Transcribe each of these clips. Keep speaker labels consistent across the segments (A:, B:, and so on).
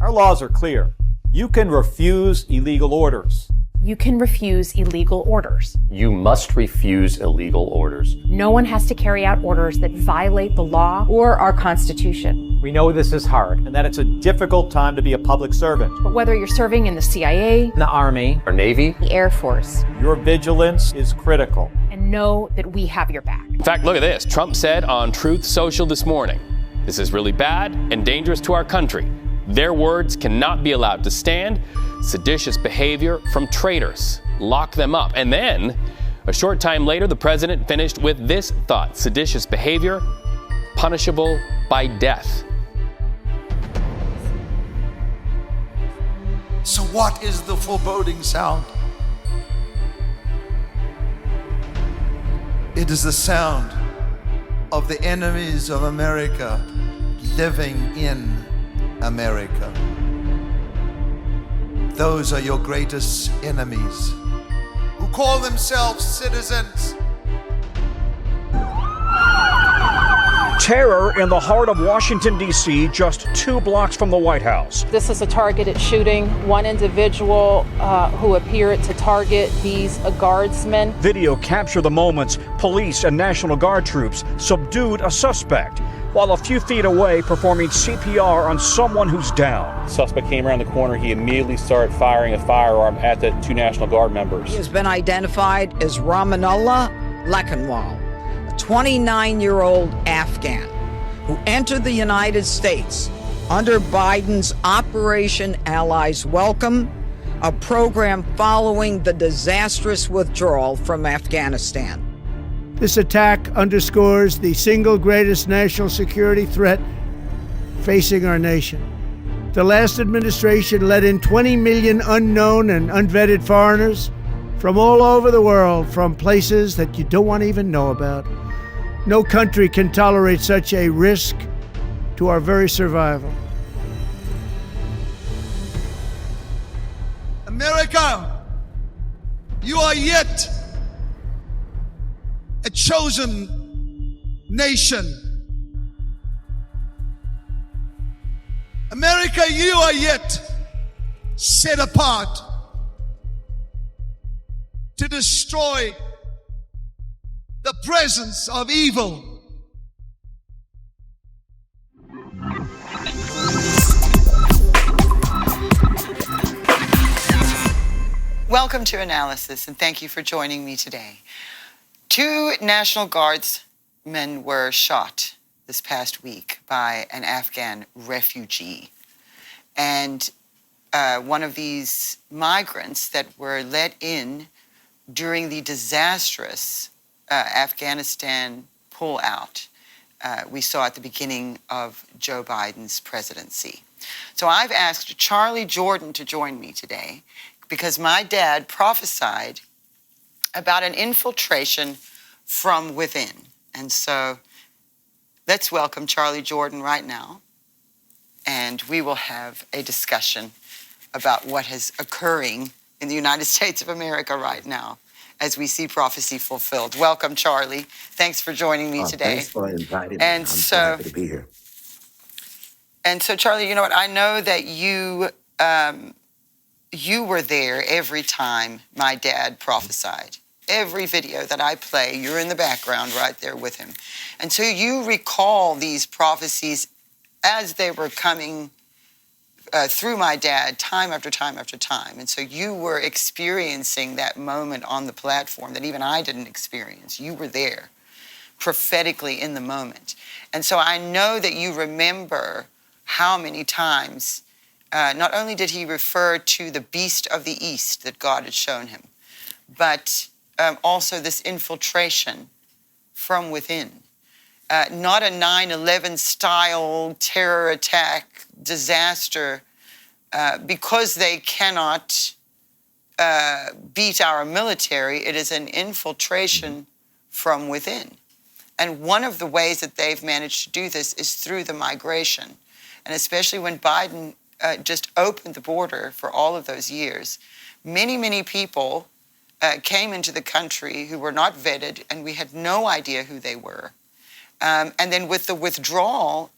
A: Our laws are clear. You can refuse illegal orders.
B: You can refuse illegal orders.
C: You must refuse illegal orders.
B: No one has to carry out orders that violate the law or our Constitution.
A: We know this is hard and that it's a difficult time to be a public servant.
B: But whether you're serving in the CIA,
D: the Army,
C: or Navy,
B: the Air Force,
A: your vigilance is critical.
B: And know that we have your back.
E: In fact, look at this. Trump said on Truth Social this morning, "This is really bad and dangerous to our country. Their words cannot be allowed to stand. Seditious behavior from traitors. Lock them up." And then, a short time later, the president finished with this thought: seditious behavior, punishable by death.
F: So what is the foreboding sound? It is the sound of the enemies of America living in America. Those are your greatest enemies, who call themselves citizens.
G: Terror in the heart of Washington, D.C., just 2 blocks from the White House.
H: This is a targeted shooting. One individual who appeared to target these guardsmen.
G: Video captured the moments police and National Guard troops subdued a suspect while a few feet away performing CPR on someone who's down.
I: Suspect came around the corner. He immediately started firing a firearm at the 2 National Guard members.
J: He has been identified as Ramanullah Lakhanwal, a 29-year-old Afghan who entered the United States under Biden's Operation Allies Welcome, a program following the disastrous withdrawal from Afghanistan.
K: This attack underscores the single greatest national security threat facing our nation. The last administration let in 20 million unknown and unvetted foreigners from all over the world, from places that you don't want to even know about. No country can tolerate such a risk to our very survival.
F: America, you are yet a chosen nation. America, you are yet set apart to destroy the presence of evil.
L: Welcome to Analysis, and thank you for joining me today. 2 National Guardsmen were shot this past week by an Afghan refugee. And one of these migrants that were let in during the disastrous Afghanistan pullout we saw at the beginning of Joe Biden's presidency. So I've asked Charlie Jordan to join me today because my dad prophesied about an infiltration from within. And so let's welcome Charlie Jordan right now, and we will have a discussion about what is occurring in the United States of America right now as we see prophecy fulfilled. Welcome, Charlie. Thanks for joining me today.
M: Thanks for inviting me.
L: And
M: so happy to be here.
L: And so, Charlie, you know what? I know that you were there every time my dad prophesied. Every video that I play, you're in the background right there with him. And so you recall these prophecies as they were coming through my dad time after time after time. And so you were experiencing that moment on the platform that even I didn't experience. You were there prophetically in the moment. And so I know that you remember how many times not only did he refer to the beast of the east that God had shown him, but also this infiltration from within. Not a 9/11 style terror attack disaster because they cannot beat our military. It is an infiltration from within. And one of the ways that they've managed to do this is through the migration. And especially when Biden just opened the border for all of those years, many, many people came into the country who were not vetted, and we had no idea who they were. And then with the withdrawal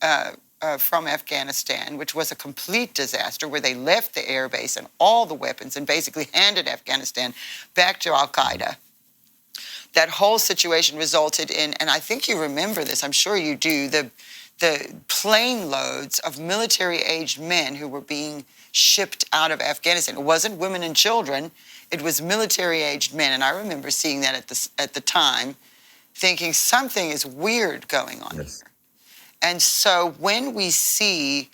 L: from Afghanistan, which was a complete disaster, where they left the air base and all the weapons and basically handed Afghanistan back to al-Qaeda. That whole situation resulted in, and I think you remember this, I'm sure you do, the plane loads of military-aged men who were being shipped out of Afghanistan. It wasn't women and children, it was military-aged men. And I remember seeing that at the time, thinking something is weird going on here. And so when we see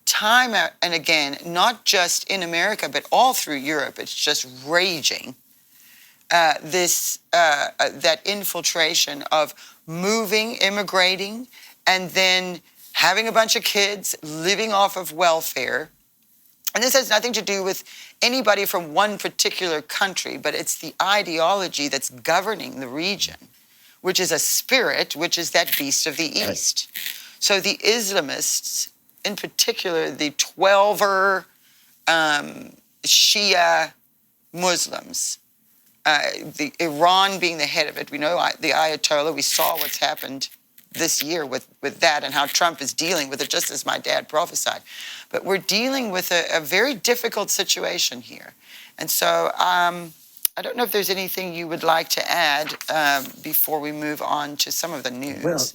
L: time and again, not just in America, but all through Europe, it's just raging, that infiltration of moving, immigrating, and then having a bunch of kids living off of welfare. And this has nothing to do with anybody from one particular country, but it's the ideology that's governing the region, which is a spirit, which is that beast of the East. So the Islamists, in particular the 12er Shia Muslims, the Iran being the head of it, we know the Ayatollah, we saw what's happened this year with that and how Trump is dealing with it, just as my dad prophesied. But we're dealing with a very difficult situation here. And so I don't know if there's anything you would like to add before we move on to some of the news.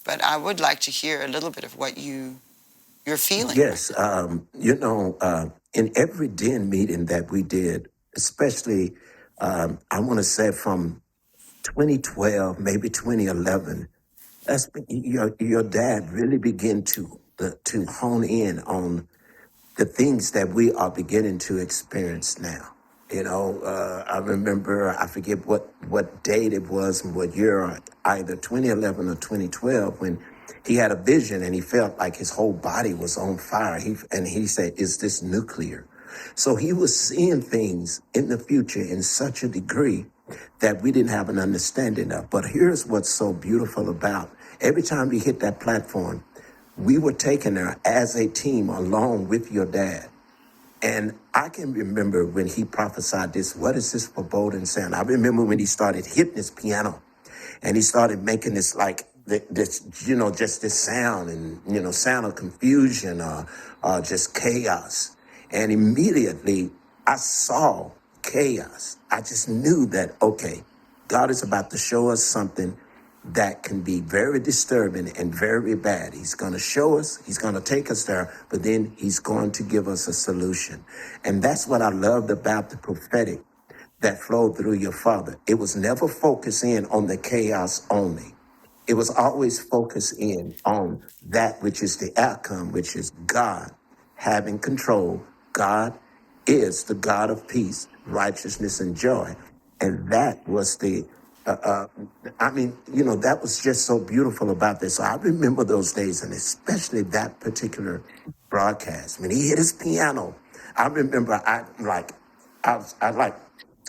L: But I would like to hear a little bit of what you're feeling.
D: Yes. In every den meeting that we did, especially, I want to say from 2012, maybe 2011, that's your dad really began to hone in on the things that we are beginning to experience now. I remember, I forget what date it was and what year, either 2011 or 2012, when he had a vision and he felt like his whole body was on fire. He said, "Is this nuclear?" So he was seeing things in the future in such a degree that we didn't have an understanding of. But here's what's so beautiful about every time we hit that platform, we were taken there as a team along with your dad. And I can remember when he prophesied this, "What is this foreboding sound?" I remember when he started hitting his piano and he started making this just this sound and, sound of confusion or just chaos. And immediately I saw chaos. I just knew that, okay, God is about to show us something that can be very disturbing and very bad. He's going to show us, he's going to take us there, but then he's going to give us a solution. And that's what I loved about the prophetic that flowed through your father. It was never focused in on the chaos only. It was always focused in on that which is the outcome, which is God having control. God is the God of peace, righteousness, and joy. And that was that was just so beautiful about this. So I remember those days, and especially that particular broadcast. When he hit his piano, I remember I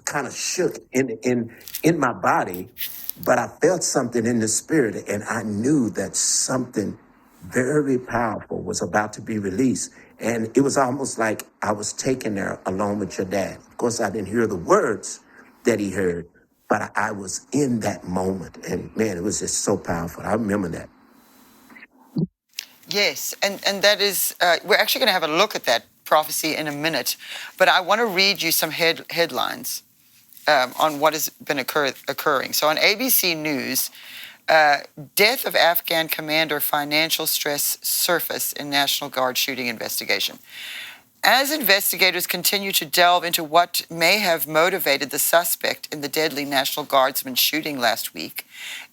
D: kind of shook in my body, but I felt something in the spirit, and I knew that something very powerful was about to be released. And it was almost like I was taken there along with your dad. Of course, I didn't hear the words that he heard, but I was in that moment. And man, it was just so powerful. I remember that.
L: Yes, and that is, we're actually going to have a look at that prophecy in a minute, but I want to read you some headlines on what has been occurring. So on ABC News, death of Afghan commander, financial stress surface in National Guard shooting investigation. As investigators continue to delve into what may have motivated the suspect in the deadly National Guardsman shooting last week,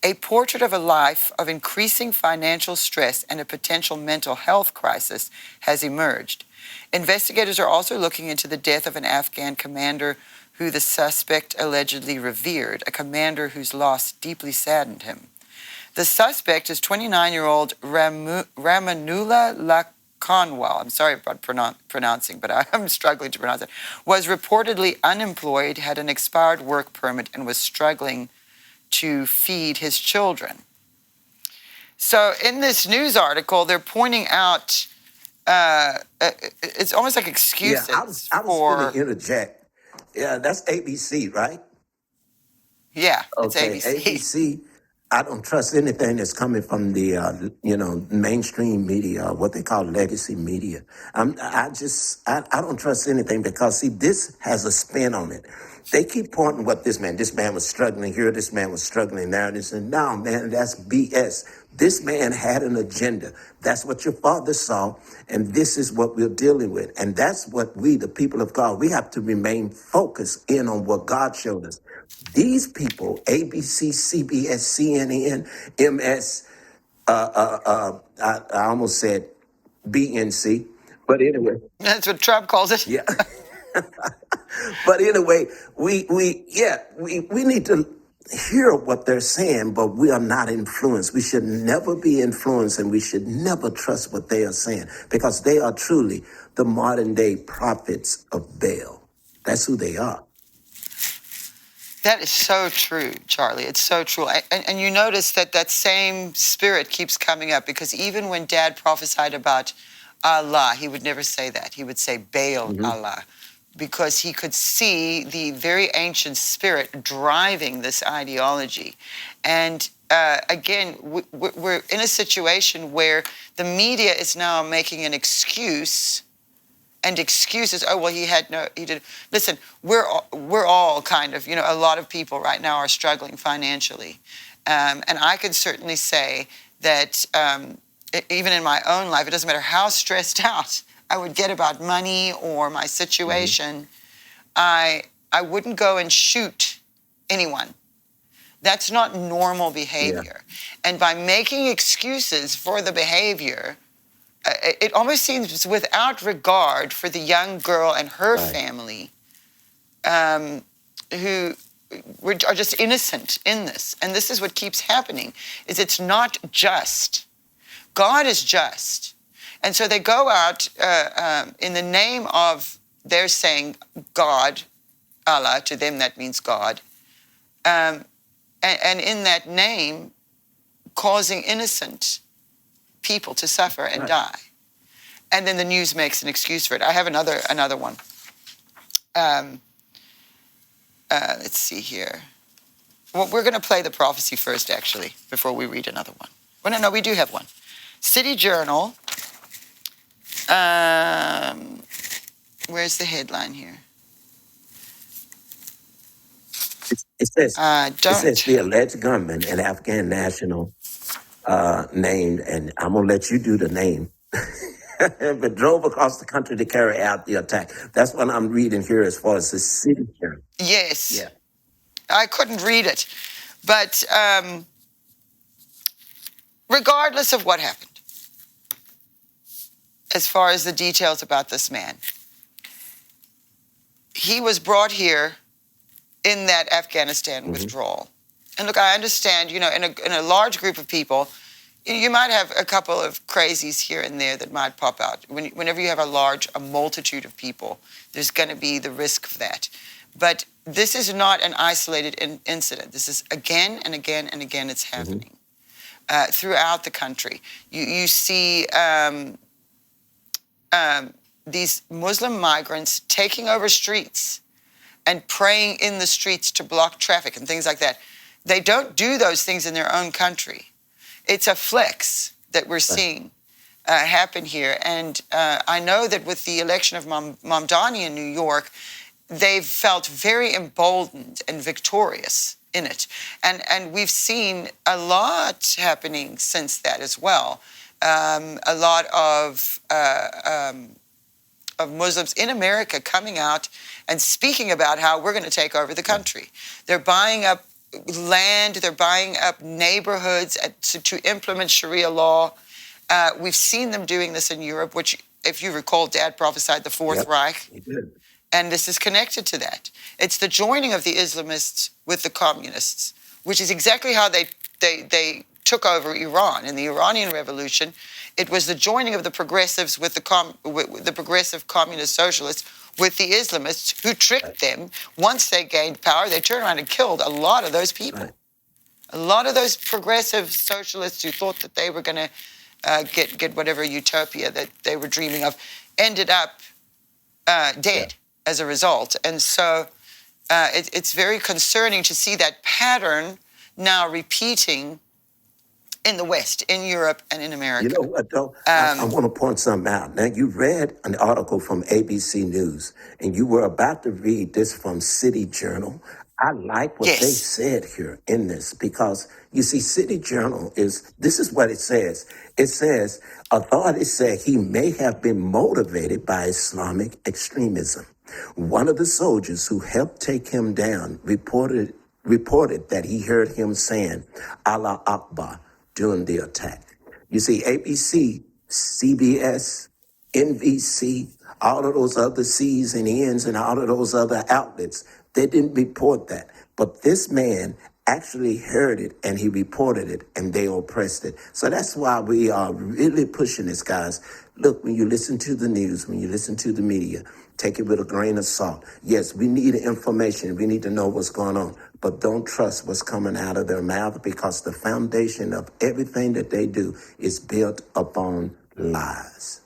L: a portrait of a life of increasing financial stress and a potential mental health crisis has emerged. Investigators are also looking into the death of an Afghan commander who the suspect allegedly revered, a commander whose loss deeply saddened him. The suspect is 29-year-old Ramanullah Lakanwal, I'm sorry about pronouncing, but I'm struggling to pronounce it, was reportedly unemployed, had an expired work permit, and was struggling to feed his children. So in this news article, they're pointing out, it's almost like excuses
D: I was going to interject. Yeah, that's ABC, right?
L: Yeah, it's
D: okay,
L: ABC.
D: ABC. I don't trust anything that's coming from the, mainstream media, what they call legacy media. I don't trust anything because, see, this has a spin on it. They keep pointing what this man was struggling here, this man was struggling there. And they said, no, man, that's BS. This man had an agenda. That's what your father saw, and this is what we're dealing with. And that's what we, the people of God, we have to remain focused in on what God showed us. These people, ABC, CBS, CNN, MS, I almost said BNC, but anyway.
L: That's what Trump calls it.
D: Yeah. But anyway, we need to hear what they're saying, but we are not influenced. We should never be influenced, and we should never trust what they are saying, because they are truly the modern day prophets of Baal. That's who they are.
L: That is so true, Charlie. It's so true. And you notice that same spirit keeps coming up, because even when Dad prophesied about Allah, he would never say that. He would say Baal Allah, because he could see the very ancient spirit driving this ideology. And again, we're in a situation where the media is now making an excuse, and excuses. Oh, well, he did. Listen, we're all kind of, a lot of people right now are struggling financially. And I can certainly say that even in my own life, it doesn't matter how stressed out I would get about money or my situation, I wouldn't go and shoot anyone. That's not normal behavior. Yeah. And by making excuses for the behavior, it almost seems without regard for the young girl and her family, who are just innocent in this. And this is what keeps happening, is it's not just. God is just. And so they go out in the name of, they're saying God, Allah, to them that means God, and in that name, causing innocent people to suffer and die. And then the news makes an excuse for it. I have another one. Let's see here. Well, we're going to play the prophecy first, actually, before we read another one. Well, no, we do have one. City Journal. Where's the headline here?
D: It says the alleged gunman, an Afghan national, named, and I'm going to let you do the name, but drove across the country to carry out the attack. That's what I'm reading here as far as the city here.
L: Yes.
D: Yeah.
L: I couldn't read it. But regardless of what happened, as far as the details about this man, he was brought here in that Afghanistan withdrawal. And look, I understand, in a large group of people, you might have a couple of crazies here and there that might pop out. Whenever you have a multitude of people, there's going to be the risk of that. But this is not an isolated incident. This is again and again and again it's happening throughout the country. You see these Muslim migrants taking over streets and praying in the streets to block traffic and things like that. They don't do those things in their own country. It's a flex that we're seeing happen here. And I know that with the election of Mamdani in New York, they've felt very emboldened and victorious in it. And we've seen a lot happening since that as well. A lot of Muslims in America coming out and speaking about how we're going to take over the country. They're buying up land, they're buying up neighborhoods to implement Sharia law. We've seen them doing this in Europe, which, if you recall, Dad prophesied the Fourth Reich.
D: He did.
L: And this is connected to that. It's the joining of the Islamists with the communists, which is exactly how they took over Iran. In the Iranian Revolution, it was the joining of the progressives with the progressive communist socialists with the Islamists, who tricked them. Once they gained power, they turned around and killed a lot of those people. Right. A lot of those progressive socialists who thought that they were going to get whatever utopia that they were dreaming of ended up dead as a result. And so it's very concerning to see that pattern now repeating in the West, in Europe, and in America.
D: You know what, though? I want to point something out. Now, you read an article from ABC News, and you were about to read this from City Journal. I like what they said here in this because, you see, City Journal this is what it says. It says, authorities say he may have been motivated by Islamic extremism. One of the soldiers who helped take him down reported that he heard him saying, Allah Akbar, during the attack. You see, ABC, CBS, NBC, all of those other C's and N's and all of those other outlets, they didn't report that. But this man actually heard it and he reported it and they oppressed it. So that's why we are really pushing this, guys. Look, when you listen to the news, when you listen to the media, take it with a grain of salt. Yes, we need information. We need to know what's going on. But don't trust what's coming out of their mouth because the foundation of everything that they do is built upon lies.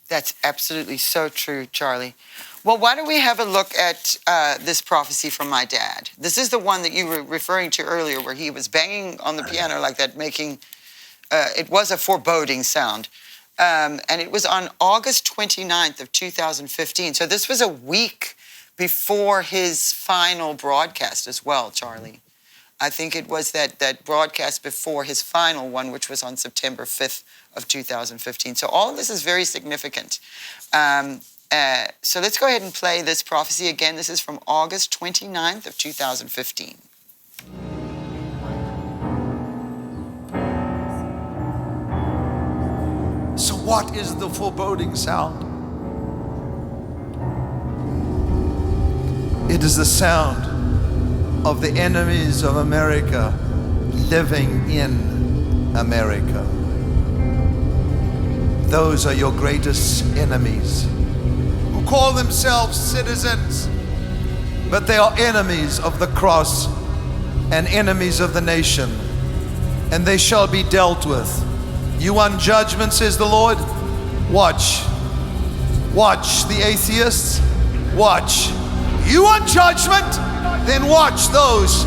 L: That's absolutely so true, Charlie. Well, why don't we have a look at this prophecy from my dad? This is the one that you were referring to earlier where he was banging on the piano like that, making, it was a foreboding sound. And it was on August 29th of 2015. So this was a week before his final broadcast as well, Charlie. I think it was that broadcast before his final one, which was on September 5th of 2015. So all of this is very significant. So let's go ahead and play this prophecy again. This is from August 29th of 2015.
F: So what is the foreboding sound? It is the sound of the enemies of America living in America. Those are your greatest enemies, who call themselves citizens, but they are enemies of the cross and enemies of the nation, and they shall be dealt with. You want judgment, says the Lord? Watch. Watch the atheists. Watch. You want judgment? Then watch those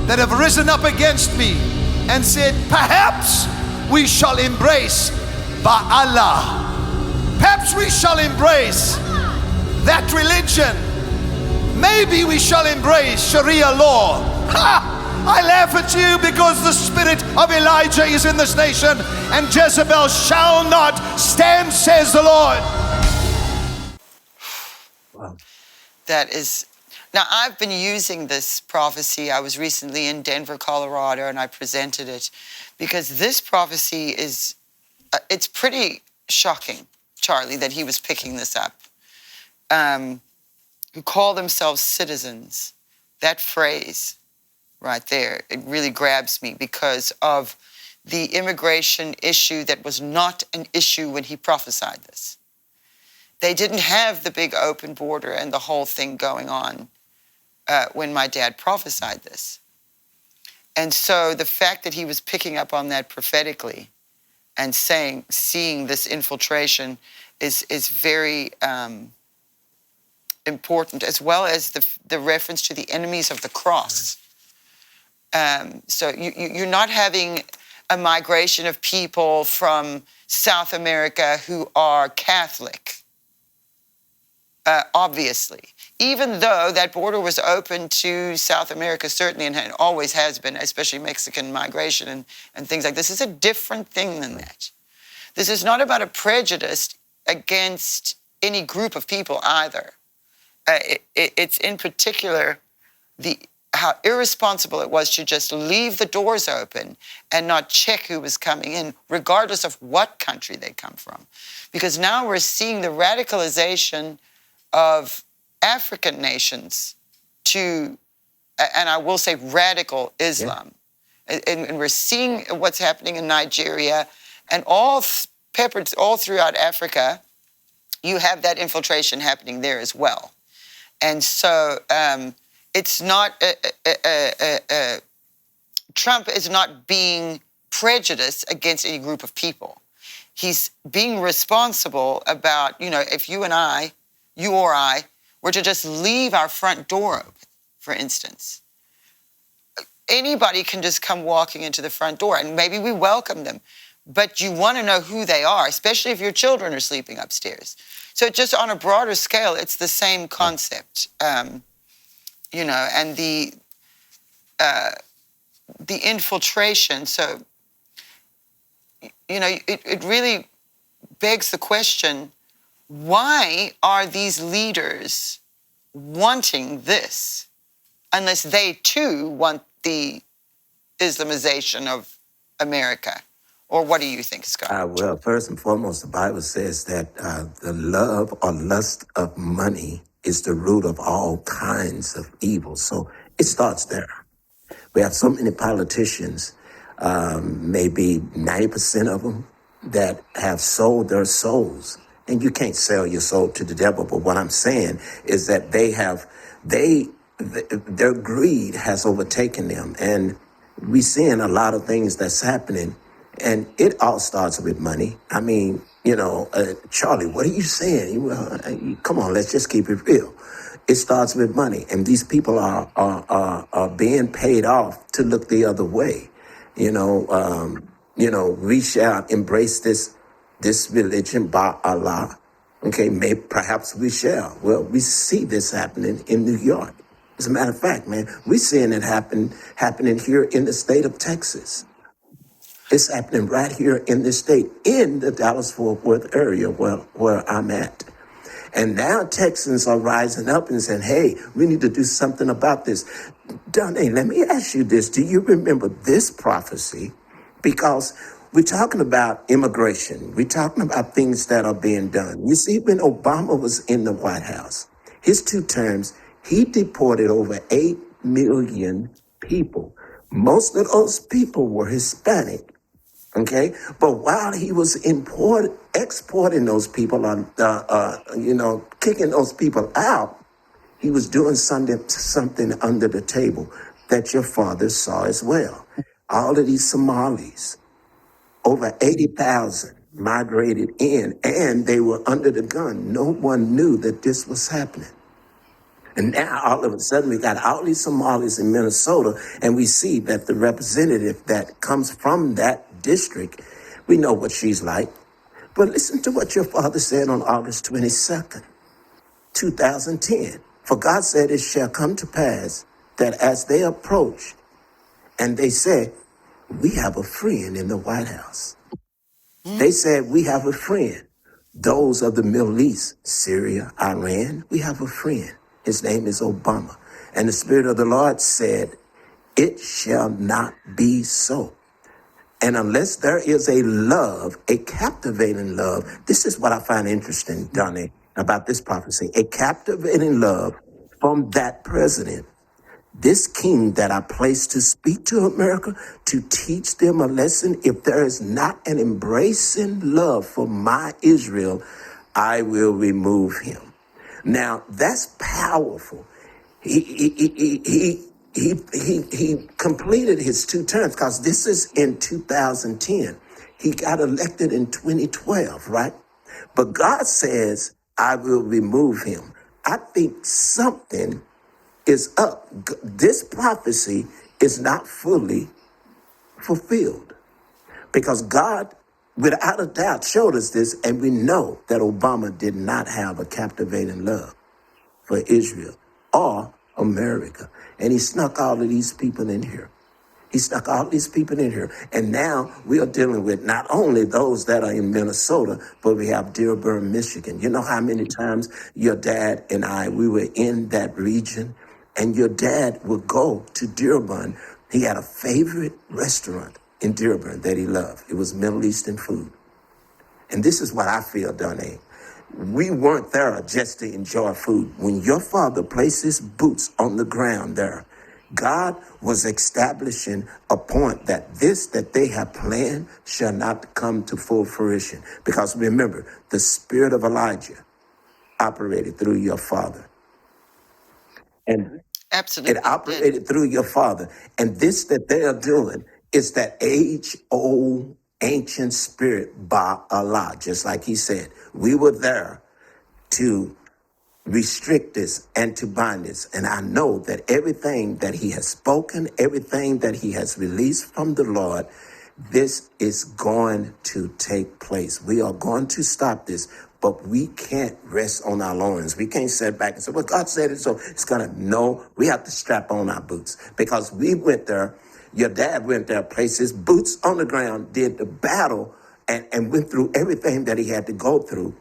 F: that have risen up against me and said, perhaps we shall embrace Ba'Allah. Perhaps we shall embrace that religion. Maybe we shall embrace Sharia law. Ha! I laugh at you because the spirit of Elijah is in this nation, and Jezebel shall not stand, says the Lord.
D: Wow.
L: That is, now I've been using this prophecy. I was recently in Denver, Colorado, and I presented it because this prophecy is, it's pretty shocking, Charlie, that he was picking this up. Who call themselves citizens. That phrase right there, it really grabs me because of the immigration issue that was not an issue when he prophesied this. They didn't have the big open border and the whole thing going on when my dad prophesied this. And so the fact that he was picking up on that prophetically and seeing this infiltration is very important, as well as the reference to the enemies of the cross. So you're not having a migration of people from South America who are Catholic, obviously. Even though that border was open to South America, certainly, and it always has been, especially Mexican migration and things like this. This is a different thing than that. This is not about a prejudice against any group of people either. It's in particular how irresponsible it was to just leave the doors open and not check who was coming in, regardless of what country they come from. Because now we're seeing the radicalization of African nations to, and I will say radical Islam. Yeah. And we're seeing what's happening in Nigeria and peppered all throughout Africa. You have that infiltration happening there as well. And so it's not, Trump is not being prejudiced against any group of people. He's being responsible about, if you or I, were to just leave our front door open, for instance, anybody can just come walking into the front door, and maybe we welcome them, but you want to know who they are, especially if your children are sleeping upstairs. So just on a broader scale, it's the same concept, you know, and the infiltration. So, you know, it really begs the question, why are these leaders wanting this unless they too want the Islamization of America? Or what do you think, Scott?
D: Well, first and foremost, the Bible says that the love or lust of money is the root of all kinds of evil. So it starts there. We have so many politicians, maybe 90% of them, that have sold their souls. And you can't sell your soul to the devil. But what I'm saying is that their greed has overtaken them. And we're seeing a lot of things that's happening. And it all starts with money. I mean, you know, Charlie, what are you saying? Come on, let's just keep it real. It starts with money. And these people are being paid off to look the other way. You know, we shall embrace this religion by Allah. Okay, perhaps we shall. Well, we see this happening in New York. As a matter of fact, man, we're seeing it happening here in the state of Texas. It's happening right here in this state, in the Dallas-Fort Worth area where I'm at. And now Texans are rising up and saying, hey, we need to do something about this. Donnie, let me ask you this. Do you remember this prophecy? Because we're talking about immigration. We're talking about things that are being done. You see, when Obama was in the White House, his 2 terms, he deported over 8 million people. Most of those people were Hispanic. Okay, but while he was exporting those people, kicking those people out, he was doing something under the table that your father saw as well. All of these Somalis, over 80,000 migrated in, and they were under the gun. No one knew that this was happening. And now all of a sudden we got all these Somalis in Minnesota, and we see that the representative that comes from that district, we know what she's like. But listen to what your father said on August 22nd, 2010. For God said, it shall come to pass that as they approach and they say, we have a friend in the White House. They said, we have a friend. Those of the Middle East, Syria, Iran, we have a friend. His name is Obama. And the Spirit of the Lord said, it shall not be so. And unless there is a love, a captivating love, this is what I find interesting, Donnie, about this prophecy, a captivating love from that president, this king that I placed to speak to America, to teach them a lesson. If there is not an embracing love for my Israel, I will remove him. Now, that's powerful. He completed his 2 terms because this is in 2010. He got elected in 2012, right? But God says, I will remove him. I think something is up. This prophecy is not fully fulfilled because God, without a doubt, showed us this, and we know that Obama did not have a captivating love for Israel or America. And he snuck all of these people in here. And now we are dealing with not only those that are in Minnesota, but we have Dearborn, Michigan. You know how many times your dad and I, we were in that region, and your dad would go to Dearborn. He had a favorite restaurant in Dearborn that he loved. It was Middle Eastern food. And this is what I feel, Donnie. We weren't there just to enjoy food. When your father placed his boots on the ground there, God was establishing a point that this that they have planned shall not come to full fruition. Because remember, the spirit of Elijah operated through your father. And
L: Absolutely.
D: it operated through your father. And this that they are doing is that age-old ancient spirit by Allah, just like he said. We were there to restrict this and to bind this. And I know that everything that he has spoken, everything that he has released from the Lord, this is going to take place. We are going to stop this, but we can't rest on our laurels. We can't sit back and say, well, God said it, so it's going to. No, we have to strap on our boots because we went there. Your dad went there, placed his boots on the ground, did the battle, and went through everything that he had to go through.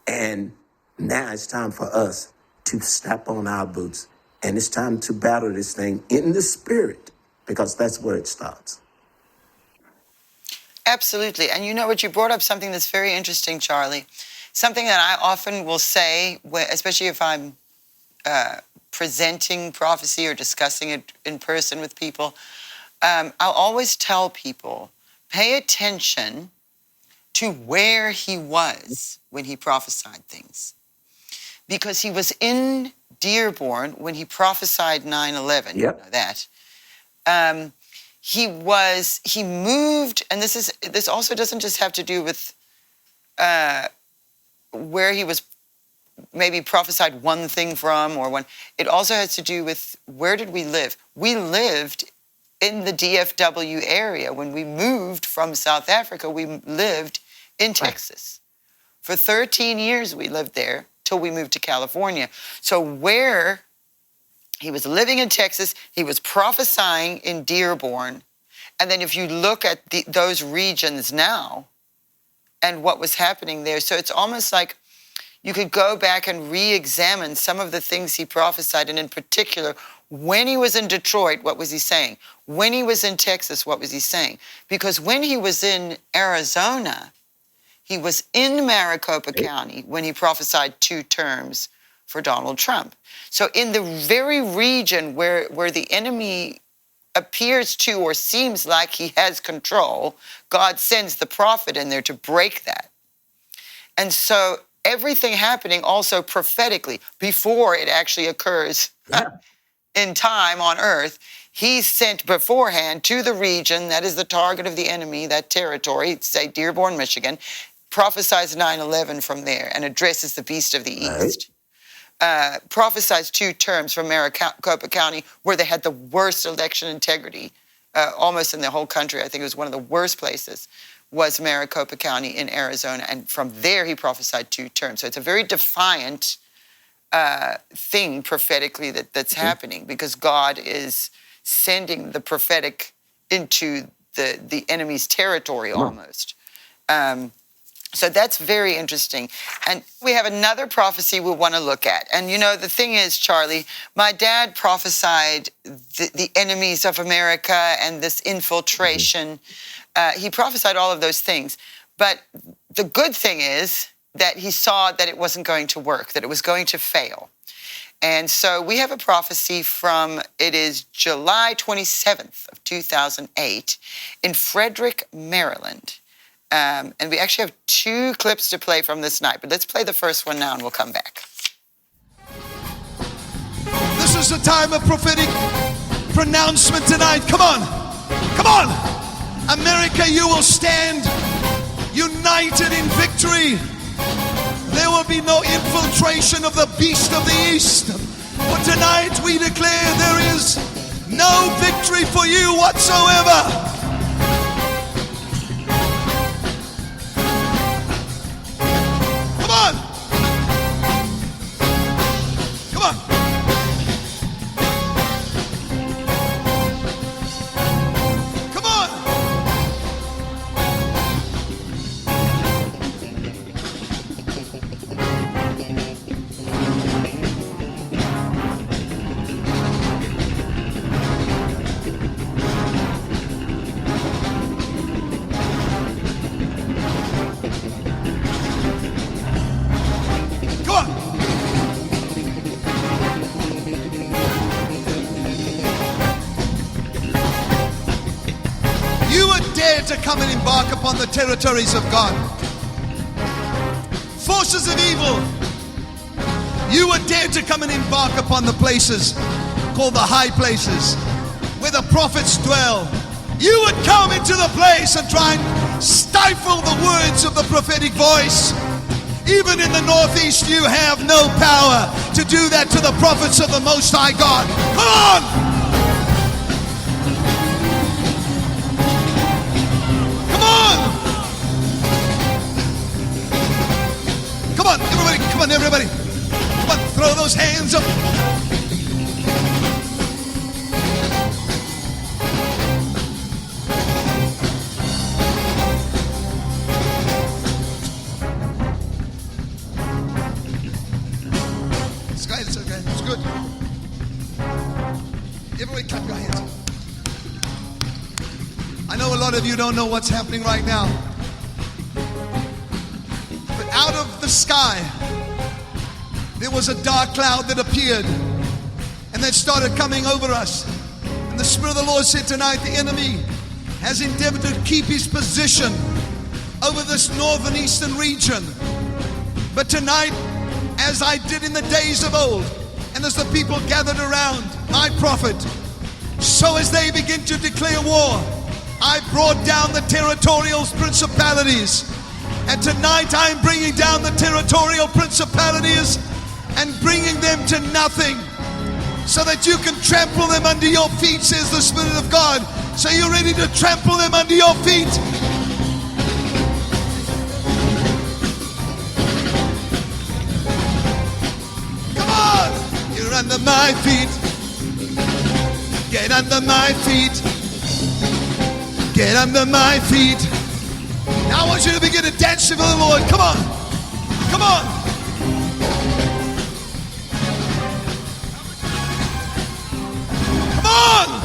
D: And now it's time for us to strap on our boots. And it's time to battle this thing in the spirit, because that's where it starts.
L: Absolutely. And you know what? You brought up something that's very interesting, Charlie. Something that I often will say, especially if I'm presenting prophecy or discussing it in person with people, I'll always tell people, pay attention to where he was when he prophesied things. Because he was in Dearborn when he prophesied 9/11. Yep. You know that. He moved, and this also doesn't just have to do with where he was maybe prophesied one thing from or one. It also has to do with where did we live? We lived in the DFW area. When we moved from South Africa, we lived in Texas. For 13 years we lived there till we moved to California. So where he was living in Texas, he was prophesying in Dearborn. And then if you look at those regions now and what was happening there, so it's almost like you could go back and re-examine some of the things he prophesied, and in particular, when he was in Detroit, what was he saying? When he was in Texas, what was he saying? Because when he was in Arizona, he was in Maricopa County when he prophesied 2 terms for Donald Trump. So in the very region where the enemy appears to or seems like he has control, God sends the prophet in there to break that. And so everything happening also prophetically before it actually occurs in time on earth, he's sent beforehand to the region that is the target of the enemy, that territory, say Dearborn, Michigan, prophesies 9/11 from there and addresses the beast of the east. Prophesies 2 terms from Maricopa County where they had the worst election integrity almost in the whole country. I think it was one of the worst places was Maricopa County in Arizona. And from there he prophesied 2 terms. So it's a very defiant thing prophetically that's happening, because God is sending the prophetic into the enemy's territory almost. So that's very interesting. And we have another prophecy we want to look at. And you know, the thing is, Charlie, my dad prophesied the enemies of America and this infiltration. He prophesied all of those things. But the good thing is that he saw that it wasn't going to work, that it was going to fail. And so we have a prophecy from, it is July 27th of 2008 in Frederick, Maryland. And we actually have 2 clips to play from this night, but let's play the first one now and we'll come back.
F: This is a time of prophetic pronouncement tonight. Come on. Come on. America, you will stand united in victory. There will be no infiltration of the beast of the east. But tonight we declare there is no victory for you whatsoever. Come on! Come on! Come on! To come and embark upon the territories of God. Forces of evil, you would dare to come and embark upon the places called the high places where the prophets dwell. You would come into the place and try and stifle the words of the prophetic voice. Even in the Northeast, you have no power to do that to the prophets of the Most High God. Come on! Come on! Come on, everybody. Come on, everybody. Come on, throw those hands up. It's okay. It's good. Everybody clap your hands. I know a lot of you don't know what's happening right now. But out of the sky, there was a dark cloud that appeared and that started coming over us. And the Spirit of the Lord said tonight, the enemy has endeavored to keep his position over this northern eastern region. But tonight, as I did in the days of old, and as the people gathered around my prophet, so as they begin to declare war, I brought down the territorial principalities. And tonight I'm bringing down the territorial principalities and bringing them to nothing, so that you can trample them under your feet, says the Spirit of God. So you're ready to trample them under your feet? You're under my feet. Get under my feet. Get under my feet. Now I want you to begin to dance for the Lord. Come on. Come on. Come on.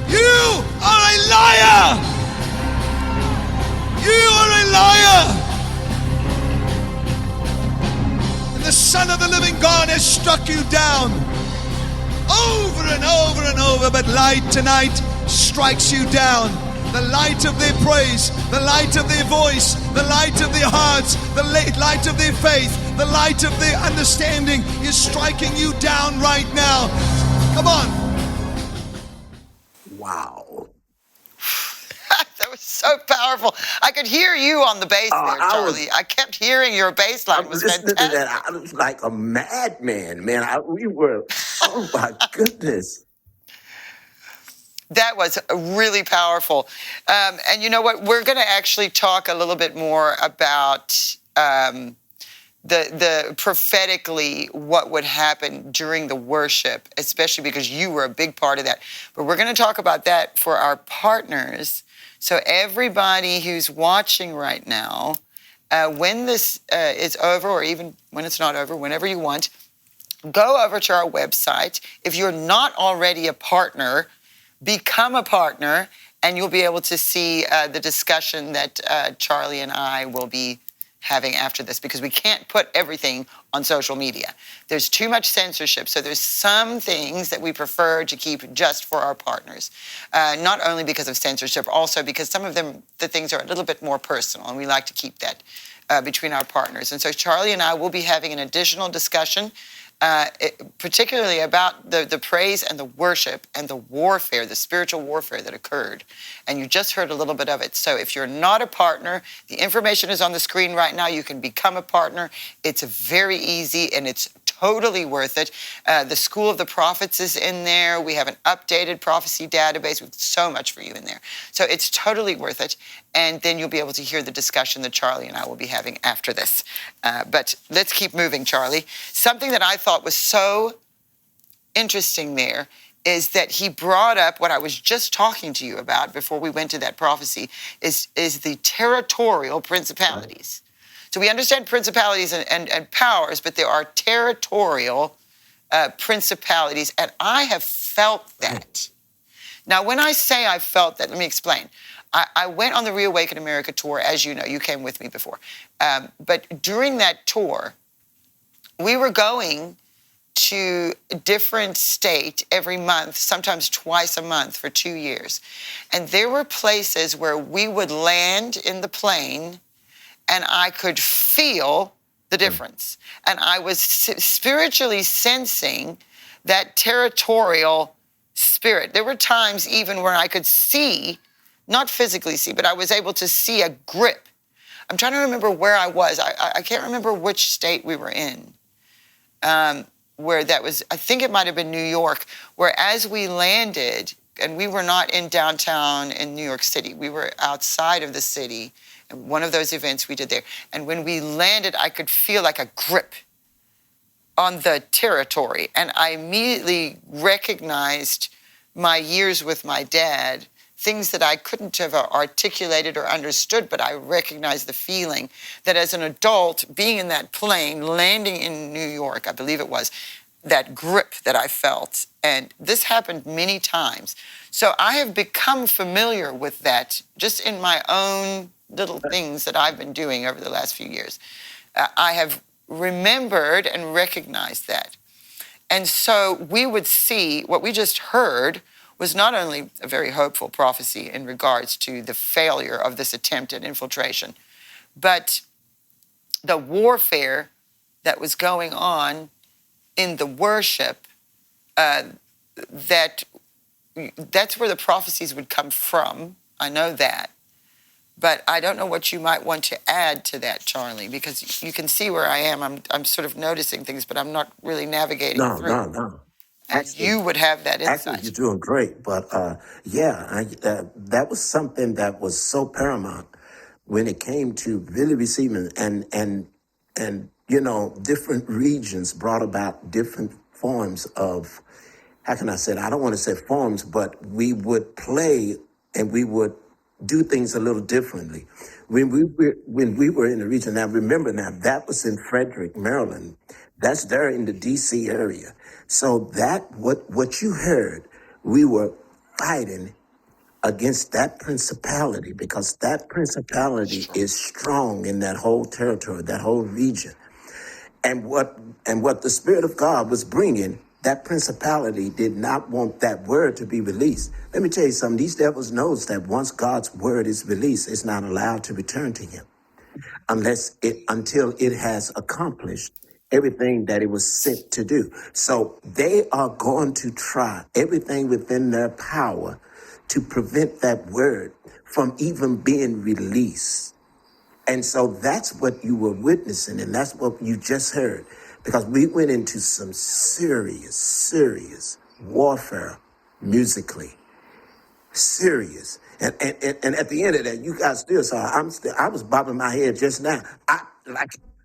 F: You are a liar! You are a liar! And the Son of the living God has struck you down over and over and over, but light tonight strikes you down. The light of their praise, the light of their voice, the light of their hearts, the light of their faith, the light of their understanding is striking you down right now. Come on.
D: Wow.
L: That was so powerful. I could hear you on the bass there, Charlie. I kept hearing your bass line. It was
D: listening
L: fantastic.
D: to that. I was like a madman, man. We were, oh my goodness.
L: That was really powerful. And you know what? We're going to actually talk a little bit more about the prophetically what would happen during the worship, especially because you were a big part of that. But we're going to talk about that for our partners. So everybody who's watching right now, when this is over, or even when it's not over, whenever you want, go over to our website. If you're not already a partner, become a partner, and you'll be able to see the discussion that Charlie and I will be having after this, because we can't put everything on social media. There's too much censorship. So there's some things that we prefer to keep just for our partners. Not only because of censorship, also because some of them, the things are a little bit more personal, and we like to keep that between our partners. And so Charlie and I will be having an additional discussion particularly about the praise and the worship and the warfare, the spiritual warfare that occurred. And you just heard a little bit of it. So if you're not a partner, the information is on the screen right now. You can become a partner. It's very easy, and it's totally worth it. The School of the Prophets is in there. We have an updated prophecy database with so much for you in there. So it's totally worth it. And then you'll be able to hear the discussion that Charlie and I will be having after this. But let's keep moving, Charlie. Something that I thought was so interesting there is that he brought up what I was just talking to you about before we went to that prophecy, is the territorial principalities. So we understand principalities and powers, but there are territorial principalities, and I have felt that. Now, when I say I felt that, let me explain. I went on the Reawaken America tour, as you know. You came with me before. But during that tour, we were going to a different state every month, sometimes twice a month for 2 years. And there were places where we would land in the plane and I could feel the difference. And I was spiritually sensing that territorial spirit. There were times even where I could see, not physically see, but I was able to see a grip. I'm trying to remember where I was. I can't remember which state we were in. Where that was, I think it might have been New York, where as we landed, and we were not in downtown in New York City, we were outside of the city, and one of those events we did there. And when we landed, I could feel like a grip on the territory. And I immediately recognized my years with my dad, things that I couldn't have articulated or understood, but I recognized the feeling that as an adult, being in that plane, landing in New York, I believe it was, that grip that I felt. And this happened many times. So I have become familiar with that just in my own little things that I've been doing over the last few years. I have remembered and recognized that. And so we would see what we just heard was not only a very hopeful prophecy in regards to the failure of this attempt at infiltration, but the warfare that was going on in the worship, that's where the prophecies would come from. I know that. But I don't know what you might want to add to that, Charlie, because you can see where I am. I'm sort of noticing things, but I'm not really navigating through.
D: No.
L: And
D: Actually,
L: you would have that insight.
D: Actually, you're doing great, but that was something that was so paramount when it came to really receiving and different regions brought about different forms of, how can I say it? I don't want to say forms, but we would play and we would do things a little differently. When we were in the region, now remember now, that was in Frederick, Maryland. That's there in the D.C. area. So that, what you heard, we were fighting against that principality because that principality is strong in that whole territory, that whole region. And what the Spirit of God was bringing, that principality did not want that word to be released. Let me tell you something. These devils knows that once God's word is released, it's not allowed to return to him until it has accomplished everything that it was sent to do. So they are going to try everything within their power to prevent that word from even being released. And so that's what you were witnessing, and that's what you just heard. Because we went into some serious warfare musically. Serious. And at the end of that, you guys still saw, I was bobbing my head just now.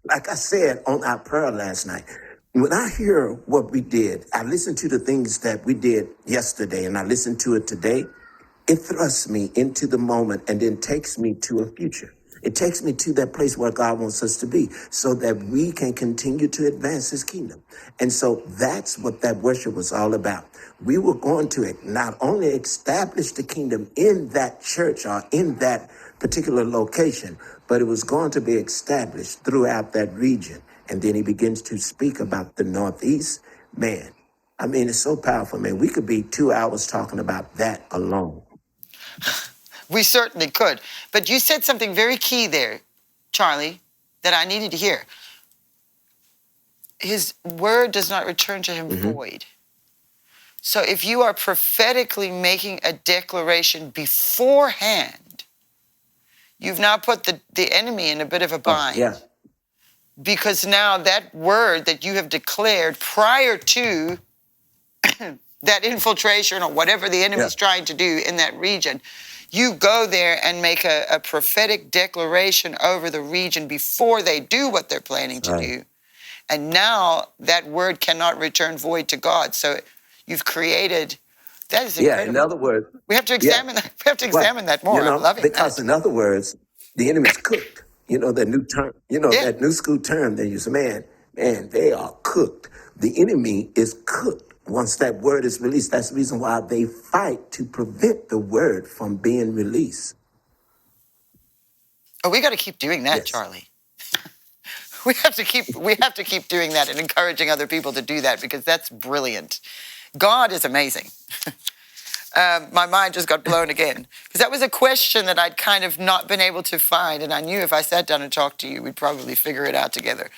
D: Like I said on our prayer last night, when I hear what we did, I listen to the things that we did yesterday and I listen to it today, it thrusts me into the moment and then takes me to a future. It takes me to that place where God wants us to be so that we can continue to advance his kingdom. And so that's what that worship was all about. We were going to not only establish the kingdom in that church or in that particular location, but it was going to be established throughout that region. And then he begins to speak about the Northeast. Man, I mean, it's so powerful, man. We could be 2 hours talking about that alone.
L: We certainly could. But you said something very key there, Charlie, that I needed to hear. His word does not return to him void. So if you are prophetically making a declaration beforehand, you've now put the enemy in a bit of a bind. Because now that word that you have declared prior to that infiltration or whatever the enemy is trying to do in that region, you go there and make a prophetic declaration over the region before they do what they're planning to do. And now that word cannot return void to God. So you've created, that is incredible.
D: Yeah, in other words,
L: we have to examine that. We have to examine that more.
D: You know,
L: I'm loving
D: because
L: that.
D: in other words, the enemy's cooked. You know, that new term, that new school term they use, man, they are cooked. The enemy is cooked once that word is released. That's the reason why they fight to prevent the word from being released.
L: Oh, we got to keep doing that, Charlie. We have to keep doing that and encouraging other people to do that, because that's brilliant. God is amazing. My mind just got blown again, because that was a question that I'd kind of not been able to find, and I knew if I sat down and talked to you, we'd probably figure it out together.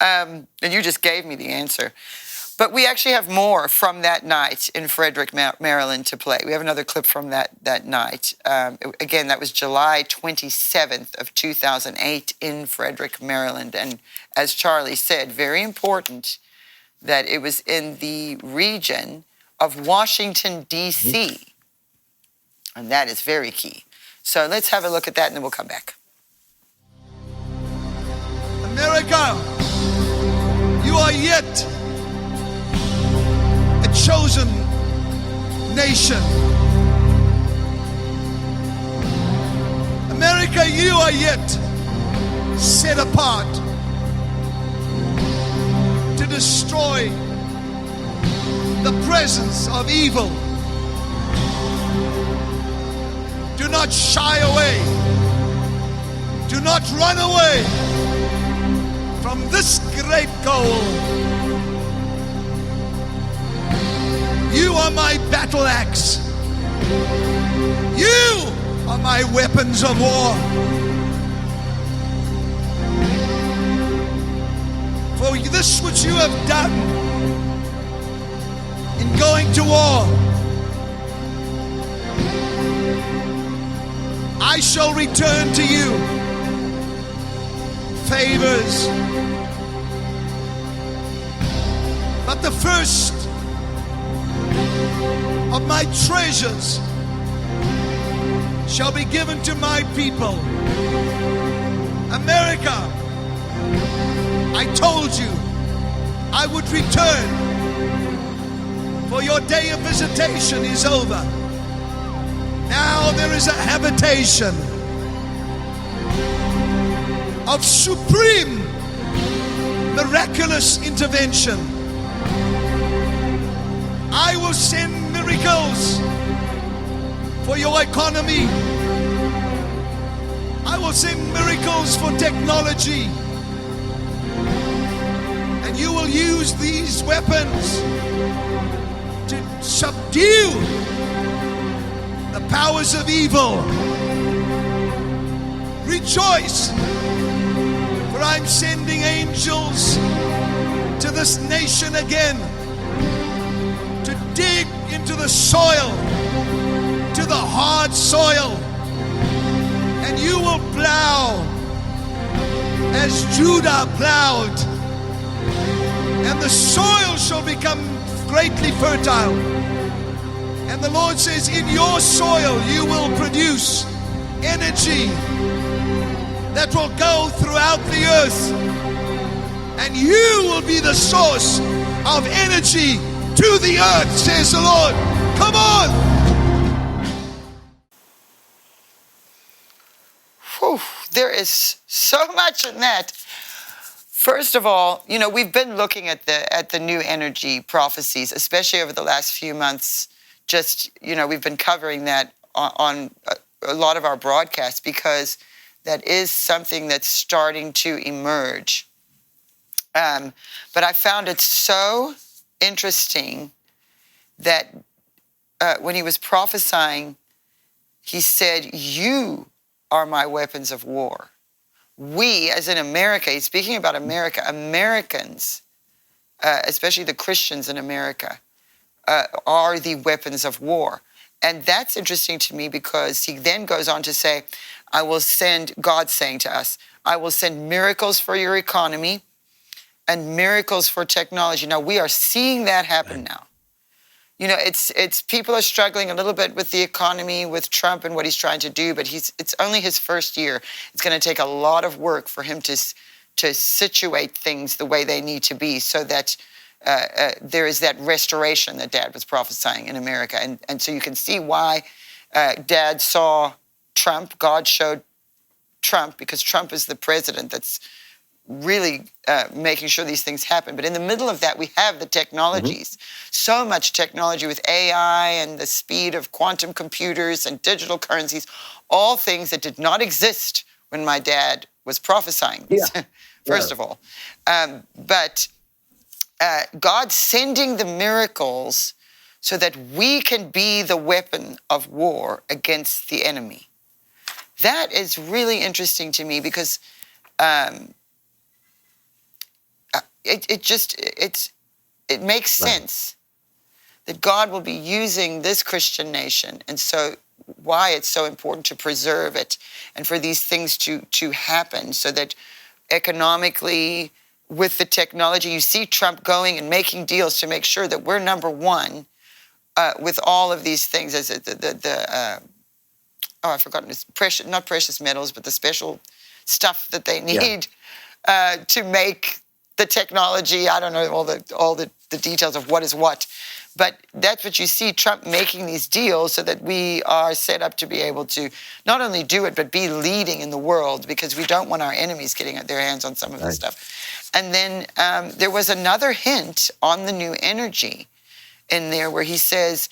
L: And you just gave me the answer. But we actually have more from that night in Frederick, Maryland to play. We have another clip from that night. Again, that was July 27th of 2008 in Frederick, Maryland. And as Charlie said, very important that it was in the region of Washington, D.C. And that is very key. So let's have a look at that and then we'll come back.
F: America, you are yet a chosen nation. America, you are yet set apart to destroy the presence of evil. Do not shy away. Do not run away from this great goal. You are my battle axe. You are my weapons of war. For this which you have done in going to war, I shall return to you favors. But the first of my treasures shall be given to my people. America, I told you I would return, for your day of visitation is over. Now there is a habitation of supreme miraculous intervention. I will send miracles for your economy. I will send miracles for technology. And you will use these weapons to subdue the powers of evil. Rejoice, for I'm sending angels to this nation again to dig into the soil, to the hard soil, and you will plow as Judah plowed, and the soil shall become greatly fertile. And the Lord says, in your soil you will produce energy that will go throughout the earth, and you will be the source of energy to the earth, says the Lord. Come on.
L: Whew, there is so much in that. First of all, you know, we've been looking at the new energy prophecies, especially over the last few months. Just, you know, we've been covering that on a lot of our broadcasts, because that is something that's starting to emerge. But I found it so interesting that when he was prophesying, he said, you are my weapons of war. We, as in America, he's speaking about America, Americans, especially the Christians in America, are the weapons of war. And that's interesting to me, because he then goes on to say, I will send, God saying to us, I will send miracles for your economy and miracles for technology. Now, we are seeing that happen now. You know, it's people are struggling a little bit with the economy, with Trump and what he's trying to do, but it's only his first year. It's going to take a lot of work for him to situate things the way they need to be, so that there is that restoration that Dad was prophesying in America. And so you can see why Dad saw Trump, God showed Trump, because Trump is the president that's really making sure these things happen. But in the middle of that, we have the technologies. So much technology with AI and the speed of quantum computers and digital currencies, all things that did not exist when my dad was prophesying this, first of all. But God sending the miracles so that we can be the weapon of war against the enemy. That is really interesting to me because it makes sense that God will be using this Christian nation, and so why it's so important to preserve it and for these things to happen so that economically, with the technology, you see Trump going and making deals to make sure that we're number one with all of these things. As I've forgotten, it's not precious metals, but the special stuff that they need to make the technology. I don't know all the details of what is what, but that's what you see, Trump making these deals so that we are set up to be able to not only do it, but be leading in the world, because we don't want our enemies getting their hands on some of this stuff. And then there was another hint on the new energy in there where he says,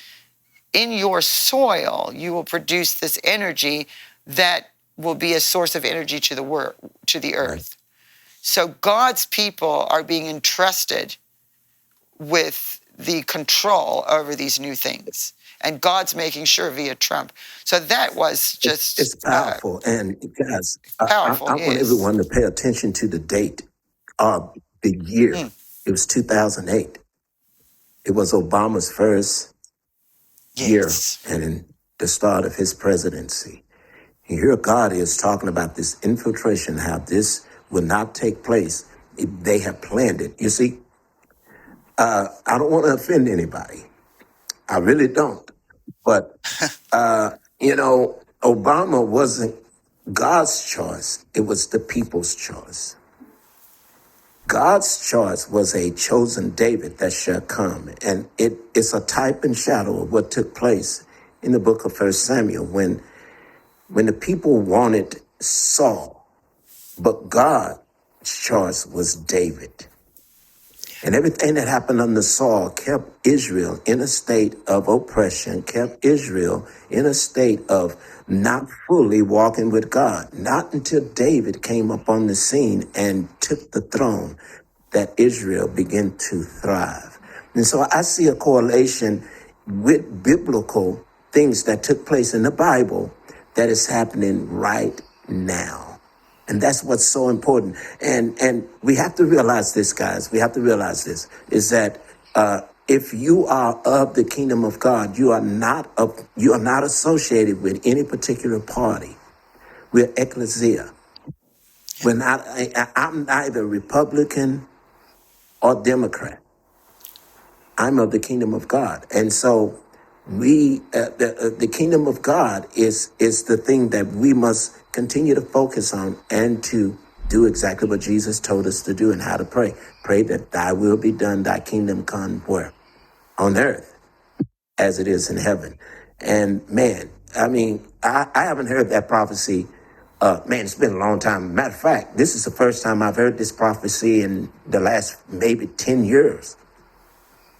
L: in your soil, you will produce this energy that will be a source of energy to the earth. So God's people are being entrusted with the control over these new things. And God's making sure via Trump. So that was just...
D: It's powerful. And guys,
L: powerful,
D: I want everyone to pay attention to the date of the year. It was 2008. It was Obama's first year and in the start of his presidency. And here God is talking about this infiltration, how this will not take place. They have planned it. You see, I don't want to offend anybody. I really don't. But, Obama wasn't God's choice. It was the people's choice. God's choice was a chosen David that shall come. And it's a type and shadow of what took place in the book of 1 Samuel when the people wanted Saul, but God's choice was David. And everything that happened under Saul kept Israel in a state of oppression, kept Israel in a state of not fully walking with God. Not until David came up on the scene and took the throne that Israel began to thrive. And so I see a correlation with biblical things that took place in the Bible that is happening right now. And that's what's so important. And we have to realize this, guys. We have to realize this, is that if you are of the kingdom of God, you are not associated with any particular party. We're ecclesia. I'm neither Republican or Democrat. I'm of the kingdom of God. And so the kingdom of God is the thing that we must continue to focus on and to do exactly what Jesus told us to do and how to pray. Pray that thy will be done, thy kingdom come where? On earth as it is in heaven. And man, I haven't heard that prophecy. It's been a long time. Matter of fact, this is the first time I've heard this prophecy in the last maybe 10 years.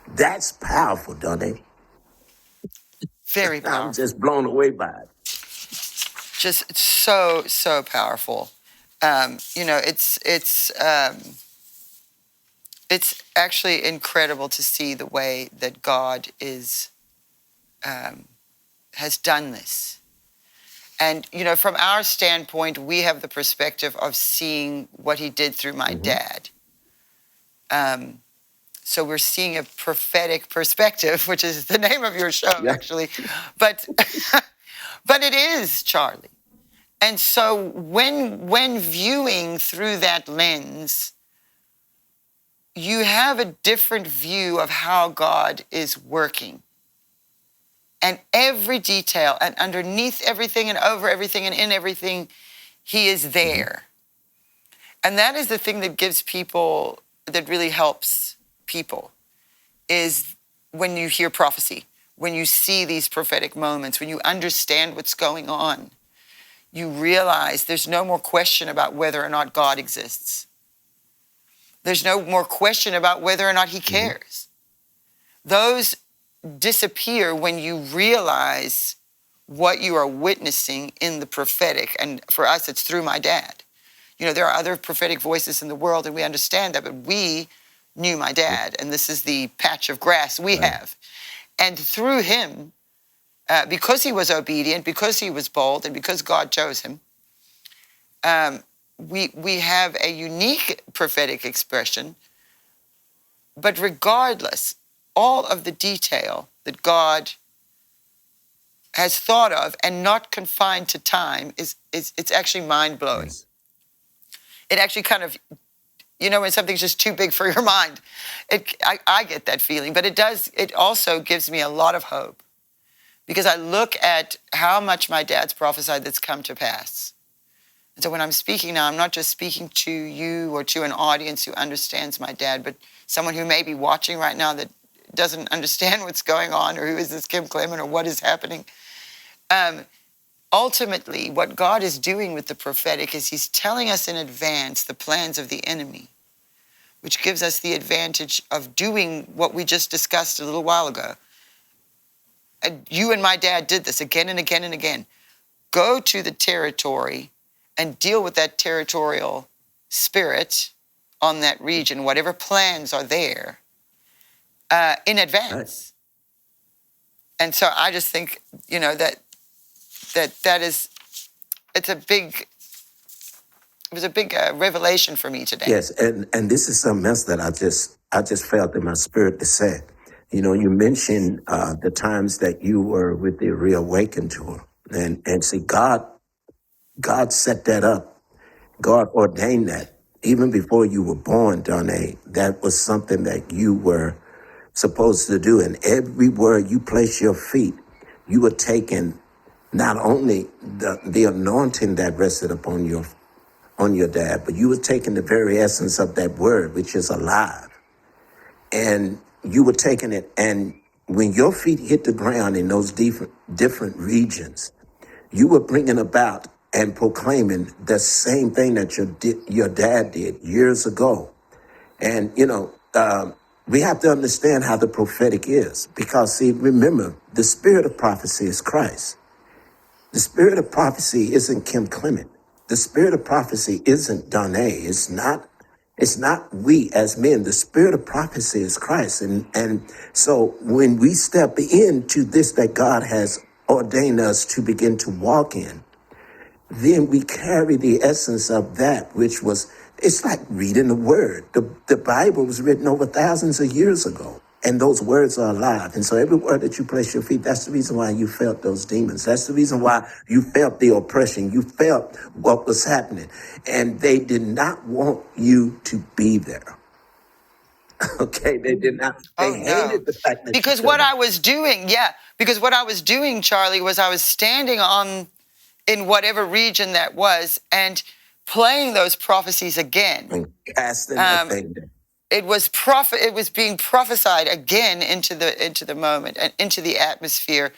D: That's powerful, don't it?
L: Very powerful.
D: I'm just blown away by it.
L: Just so powerful. It's actually incredible to see the way that God has done this. And, from our standpoint, we have the perspective of seeing what he did through my dad. So we're seeing a prophetic perspective, which is the name of your show, actually. But it is, Charlie. And so when viewing through that lens, you have a different view of how God is working. And every detail, and underneath everything, and over everything, and in everything, he is there. And that is the thing that gives people, that really helps people, is when you hear prophecy, when you see these prophetic moments, when you understand what's going on, you realize there's no more question about whether or not God exists. There's no more question about whether or not he cares. Those disappear when you realize what you are witnessing in the prophetic. And for us, it's through my dad. You know, there are other prophetic voices in the world, and we understand that, but we knew my dad, and this is the patch of grass we have. And through him, because he was obedient, because he was bold, and because God chose him, we have a unique prophetic expression. But regardless, all of the detail that God has thought of and not confined to time it's actually mind-blowing. It actually kind of, you know, when something's just too big for your mind, I get that feeling, but it also gives me a lot of hope, because I look at how much my dad's prophesied that's come to pass. And so when I'm speaking now, I'm not just speaking to you or to an audience who understands my dad, but someone who may be watching right now that doesn't understand what's going on, or who is this Kim Clement, or what is happening. Ultimately, what God is doing with the prophetic is he's telling us in advance the plans of the enemy, which gives us the advantage of doing what we just discussed a little while ago. And you and my dad did this again and again and again. Go to the territory and deal with that territorial spirit on that region, whatever plans are there, in advance. Right. And so I just think, you know, that is, it was a big revelation for me today.
D: Yes, and this is something else that I just felt in my spirit to say. You know, you mentioned the times that you were with the Reawaken tour, and see, God set that up. God ordained that even before you were born, Darnay. That was something that you were supposed to do, and everywhere you place your feet, you were taking not only the anointing that rested upon your dad, but you were taking the very essence of that word, which is alive. And you were taking it, and when your feet hit the ground in those different regions, you were bringing about and proclaiming the same thing that your dad did years ago. And, you know, we have to understand how the prophetic is, because, see, remember, the spirit of prophecy is Christ. The spirit of prophecy isn't Kim Clement. The spirit of prophecy isn't Darnay. It's not we as men. The spirit of prophecy is Christ. And so when we step into this that God has ordained us to begin to walk in, then we carry the essence of that, which was, it's like reading the word. The Bible was written over thousands of years ago, and those words are alive. And so everywhere that you place your feet, that's the reason why you felt those demons. That's the reason why you felt the oppression. You felt what was happening. And they did not want you to be there. Okay, they did not. They hated the fact that
L: because what I was doing, Charlie, was I was standing in whatever region that was and playing those prophecies again.
D: And casting that thing down.
L: It was being prophesied again into the moment and into the atmosphere,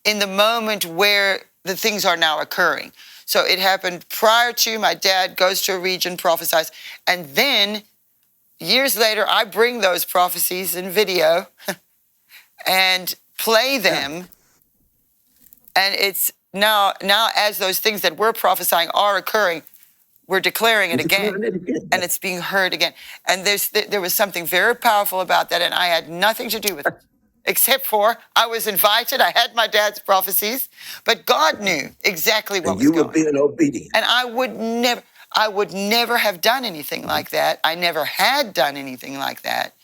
L: in the moment where the things are now occurring. So it happened prior to my dad goes to a region, prophesies, and then years later I bring those prophecies in video and play them. Yeah. And it's now as those things that we're prophesying are occurring, we're declaring it again, and it's being heard again. And there was something very powerful about that, and I had nothing to do with it, except for I was invited. I had my dad's prophecies, but God knew exactly what was going on.
D: You were being obedient.
L: And I would never have done anything like that. I never had done anything like that.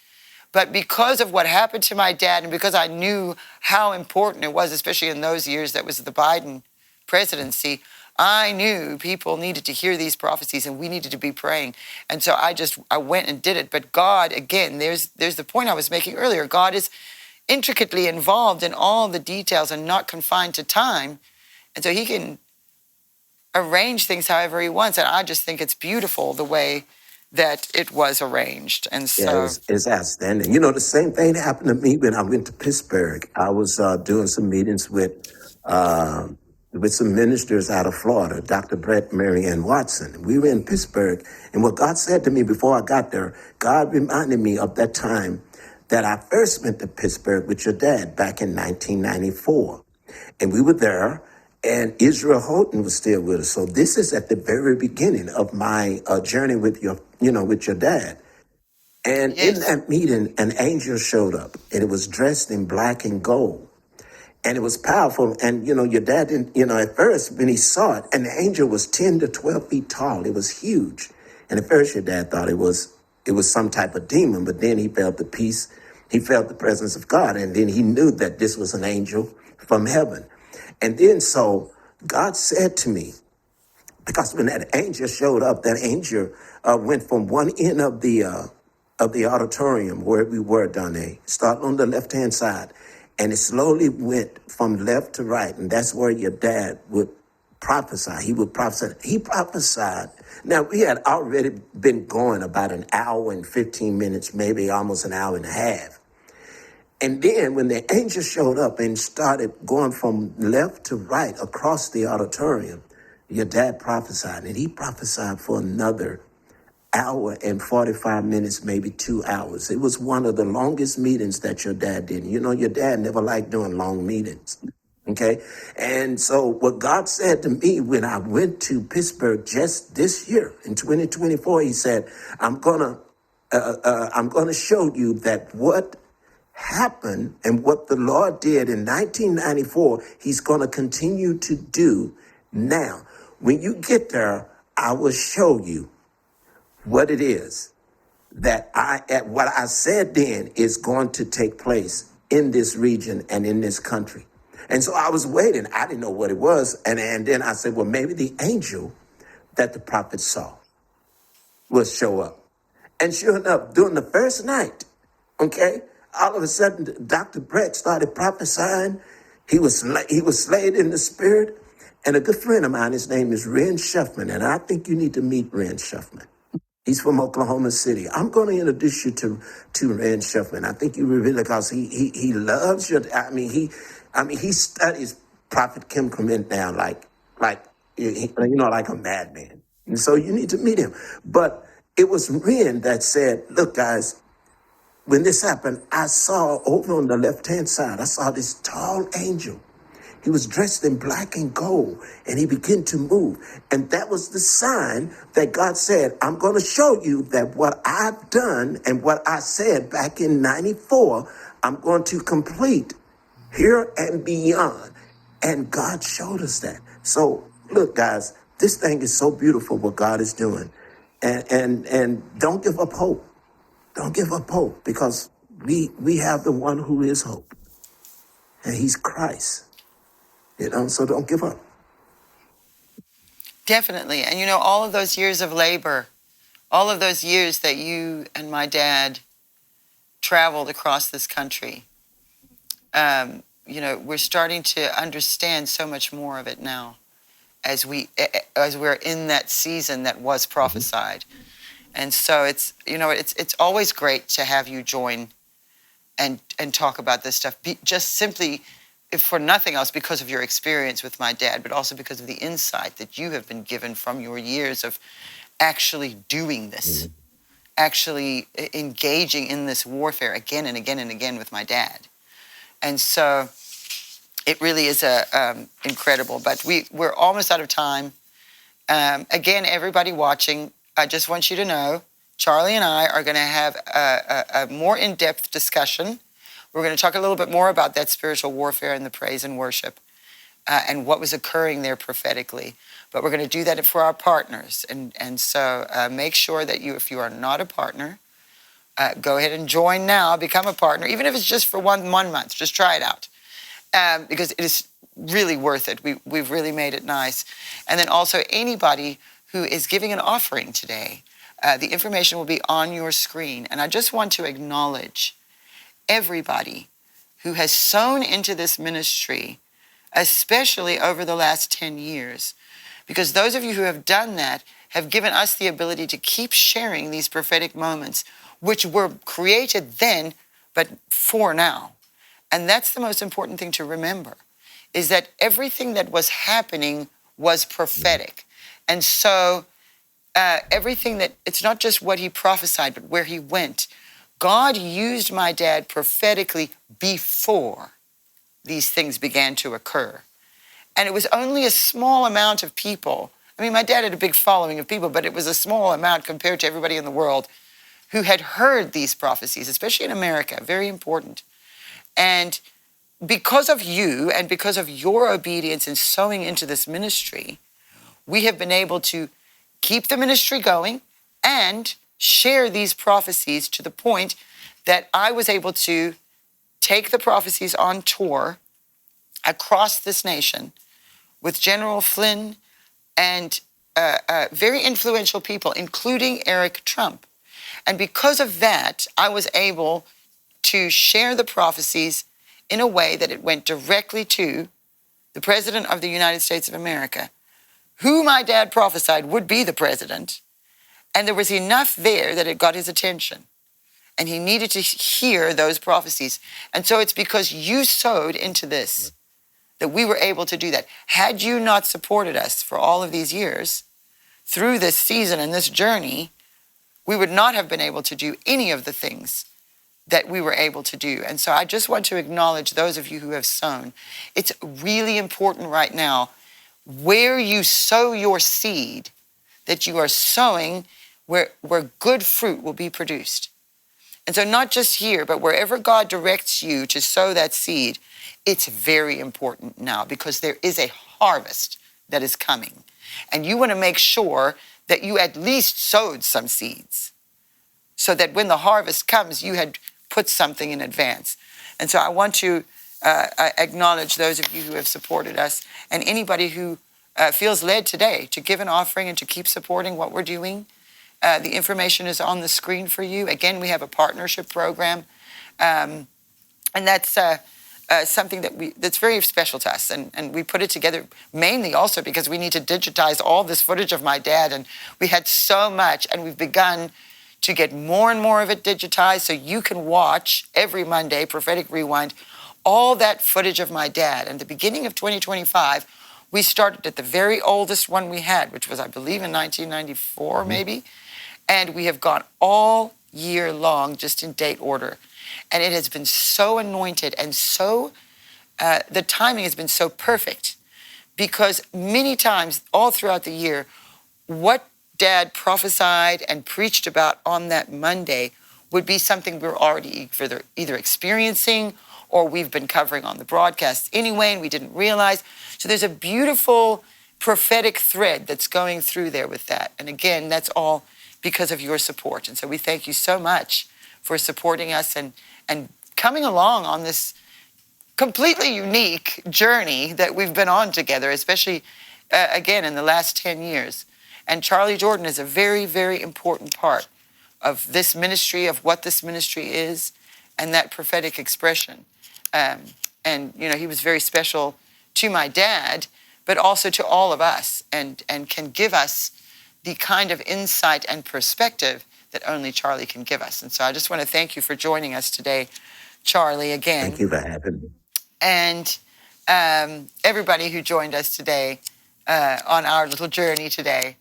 L: But because of what happened to my dad, and because I knew how important it was, especially in those years, that was the Biden presidency, I knew people needed to hear these prophecies, and we needed to be praying. And so I went and did it. But God, again, there's the point I was making earlier. God is intricately involved in all the details and not confined to time. And so he can arrange things however he wants. And I just think it's beautiful the way that it was arranged. And so
D: yeah, it's outstanding. You know, the same thing happened to me when I went to Pittsburgh. I was doing some meetings with with some ministers out of Florida, Dr. Brett, Mary Ann Watson. We were in Pittsburgh, and what God said to me before I got there, God reminded me of that time that I first went to Pittsburgh with your dad back in 1994. And we were there, and Israel Houghton was still with us. So this is at the very beginning of my journey with with your dad. And in that meeting, an angel showed up, and it was dressed in black and gold. And it was powerful. And, your dad didn't, at first when he saw it, and the angel was 10 to 12 feet tall. It was huge. And at first your dad thought it was some type of demon, but then he felt the peace. He felt the presence of God. And then he knew that this was an angel from heaven. And then so God said to me, because when that angel showed up, that angel went from one end of the auditorium where we were, Donna, starting on the left-hand side. And it slowly went from left to right. And that's where your dad would prophesy. He would prophesy. He prophesied. Now, we had already been going about an hour and 15 minutes, maybe almost an hour and a half. And then when the angel showed up and started going from left to right across the auditorium, your dad prophesied. And he prophesied for another hour and 45 minutes, maybe 2 hours. It was one of the longest meetings that your dad did. Your dad never liked doing long meetings. Okay. And so what God said to me when I went to Pittsburgh just this year in 2024, he said, I'm going to show you that what happened and what the Lord did in 1994, he's going to continue to do now. When you get there, I will show you what it is that what I said then is going to take place in this region and in this country. And so I was waiting. I didn't know what it was. And then I said, well, maybe the angel that the prophet saw will show up. And sure enough, during the first night, okay, all of a sudden, Dr. Brett started prophesying. He was slayed in the spirit. And a good friend of mine, his name is Ren Shuffman. And I think you need to meet Ren Shuffman. He's from Oklahoma City. I'm going to introduce you to Ren Shuffman. I think you will really, because he loves your. He studies Prophet Kim Clement now like a madman. And so you need to meet him. But it was Ren that said, "Look, guys, when this happened, I saw over on the left-hand side, I saw this tall angel. He was dressed in black and gold, and he began to move. And that was the sign that God said, I'm going to show you that what I've done and what I said back in 94, I'm going to complete here and beyond. And God showed us that. So look, guys, this thing is so beautiful what God is doing. And don't give up hope. Don't give up hope, because we have the one who is hope. And he's Christ. So don't give up.
L: Definitely. And all of those years of labor, all of those years that you and my dad traveled across this country, we're starting to understand so much more of it now as we're in that season that was prophesied. And so it's always great to have you join and talk about this stuff. Just simply, if for nothing else, because of your experience with my dad, but also because of the insight that you have been given from your years of actually doing this, actually engaging in this warfare again and again and again with my dad. And so it really is incredible. But we're almost out of time. Again, everybody watching, I just want you to know, Charlie and I are going to have a more in-depth discussion. We're going to talk a little bit more about that spiritual warfare and the praise and worship and what was occurring there prophetically. But we're going to do that for our partners. And so make sure that if you are not a partner, go ahead and join now, become a partner, even if it's just for one month. Just try it out because it is really worth it. We've really made it nice. And then also anybody who is giving an offering today, the information will be on your screen. And I just want to acknowledge everybody who has sown into this ministry, especially over the last 10 years, because those of you who have done that have given us the ability to keep sharing these prophetic moments, which were created then, but for now. And that's the most important thing to remember, is that everything that was happening was prophetic. And so everything that, it's not just what he prophesied, but where he went. God used my dad prophetically before these things began to occur. And it was only a small amount of people. I mean, my dad had a big following of people, but it was a small amount compared to everybody in the world who had heard these prophecies, especially in America, very important. And because of you and because of your obedience in sowing into this ministry, we have been able to keep the ministry going and share these prophecies to the point that I was able to take the prophecies on tour across this nation with General Flynn and very influential people, including Eric Trump. And because of that, I was able to share the prophecies in a way that it went directly to the President of the United States of America, who my dad prophesied would be the president. And there was enough there that it got his attention. And he needed to hear those prophecies. And so it's because you sowed into this that we were able to do that. Had you not supported us for all of these years, through this season and this journey, we would not have been able to do any of the things that we were able to do. And so I just want to acknowledge those of you who have sown. It's really important right now where you sow your seed, that you are sowing where good fruit will be produced. And so not just here, but wherever God directs you to sow that seed, it's very important now because there is a harvest that is coming. And you want to make sure that you at least sowed some seeds so that when the harvest comes, you had put something in advance. And so I want to acknowledge those of you who have supported us and anybody who feels led today to give an offering and to keep supporting what we're doing. The information is on the screen for you. Again, we have a partnership program, and that's something that's very special to us. And we put it together mainly also because we need to digitize all this footage of my dad, and we had so much, and we've begun to get more and more of it digitized so you can watch every Monday, Prophetic Rewind, all that footage of my dad. And the beginning of 2025, we started at the very oldest one we had, which was, I believe, in 1994, maybe. And we have gone all year long, just in date order. And it has been so anointed and so, the timing has been so perfect because many times all throughout the year, what Dad prophesied and preached about on that Monday would be something we're already either experiencing or we've been covering on the broadcast anyway, and we didn't realize. So there's a beautiful prophetic thread that's going through there with that. And again, that's all because of your support. And so we thank you so much for supporting us and coming along on this completely unique journey that we've been on together, especially, again, in the last 10 years. And Charlie Jordan is a very, very important part of this ministry, of what this ministry is, and that prophetic expression. And, you know, he was very special to my dad, but also to all of us, and can give us the kind of insight and perspective that only Charlie can give us. And so I just want to thank you for joining us today, Charlie, again.
D: Thank you for having me.
L: And everybody who joined us today on our little journey today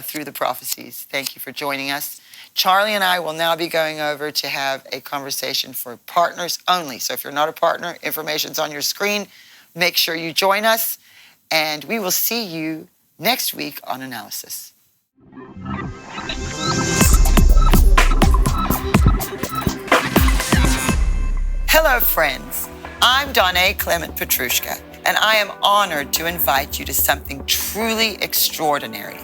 L: through the prophecies. Thank you for joining us. Charlie and I will now be going over to have a conversation for partners only. So if you're not a partner, information's on your screen. Make sure you join us, and we will see you next week on Analysis. Hello, friends. I'm Donna Clement Petrushka, and I am honored to invite you to something truly extraordinary,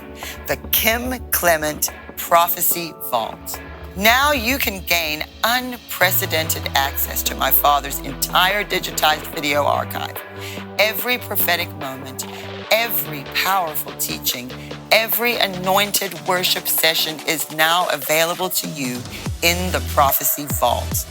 L: the Kim Clement Prophecy Vault. Now you can gain unprecedented access to my father's entire digitized video archive. Every prophetic moment, every powerful teaching, every anointed worship session is now available to you in the Prophecy Vault.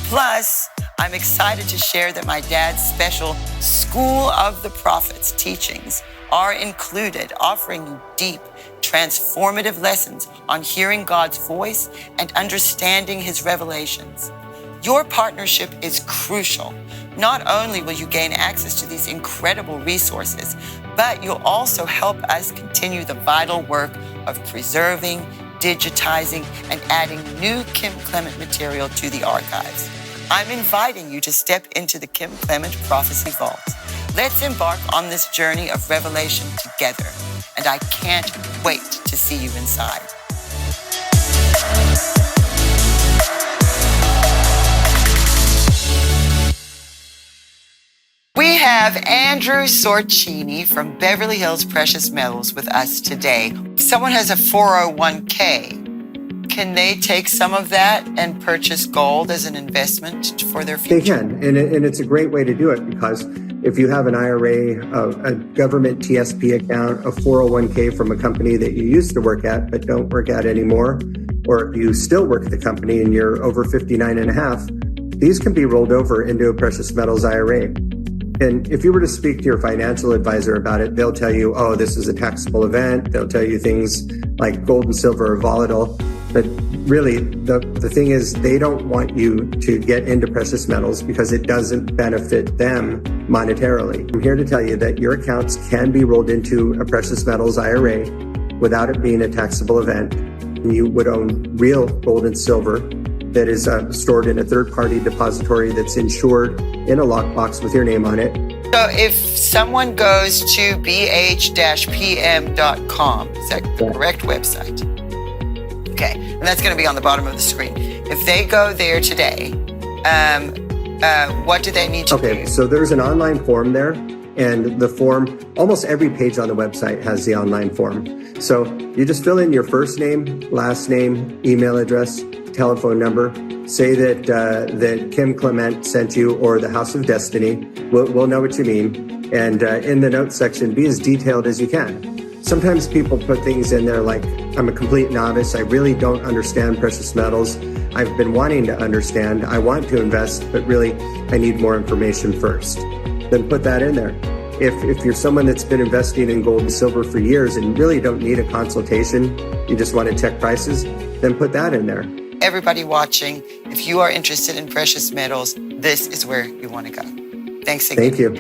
L: Plus, I'm excited to share that my dad's special School of the Prophets teachings are included, offering you deep, transformative lessons on hearing God's voice and understanding his revelations. Your partnership is crucial Not only will you gain access to these incredible resources, but you'll also help us continue the vital work of preserving, digitizing, and adding new Kim Clement material to the archives. I'm inviting you to step into the Kim Clement Prophecy Vault. Let's embark on this journey of revelation together, and I can't wait to see you inside. We have Andrew Sorcini from Beverly Hills Precious Metals with us today. If someone has a 401k, can they take some of that and purchase gold as an investment for their future?
M: They can, and it's a great way to do it, because if you have an IRA, a government TSP account, a 401k from a company that you used to work at but don't work at anymore, or if you still work at the company and you're over 59 and a half, these can be rolled over into a precious metals IRA. And if you were to speak to your financial advisor about it, they'll tell you, oh, this is a taxable event. They'll tell you things like gold and silver are volatile. But really, the thing is, they don't want you to get into precious metals because it doesn't benefit them monetarily. I'm here to tell you that your accounts can be rolled into a precious metals IRA without it being a taxable event. You would own real gold and silver that is stored in a third-party depository that's insured in a lockbox with your name on it.
L: So if someone goes to bh-pm.com, is that the correct website? Okay, and that's going to be on the bottom of the screen. If they go there today, what do they need to do?
M: Okay, so there's an online form there, and the form, almost every page on the website has the online form. So you just fill in your first name, last name, email address, telephone number, say that Kim Clement sent you, or the House of Destiny. We'll know what you mean. And in the notes section, be as detailed as you can. Sometimes people put things in there like, I'm a complete novice. I really don't understand precious metals. I've been wanting to understand. I want to invest, but really I need more information first. Then put that in there. If you're someone that's been investing in gold and silver for years and really don't need a consultation, you just want to check prices, then put that in there.
L: Everybody watching, if you are interested in precious metals, this is where you want to go. Thanks again.
M: Thank you.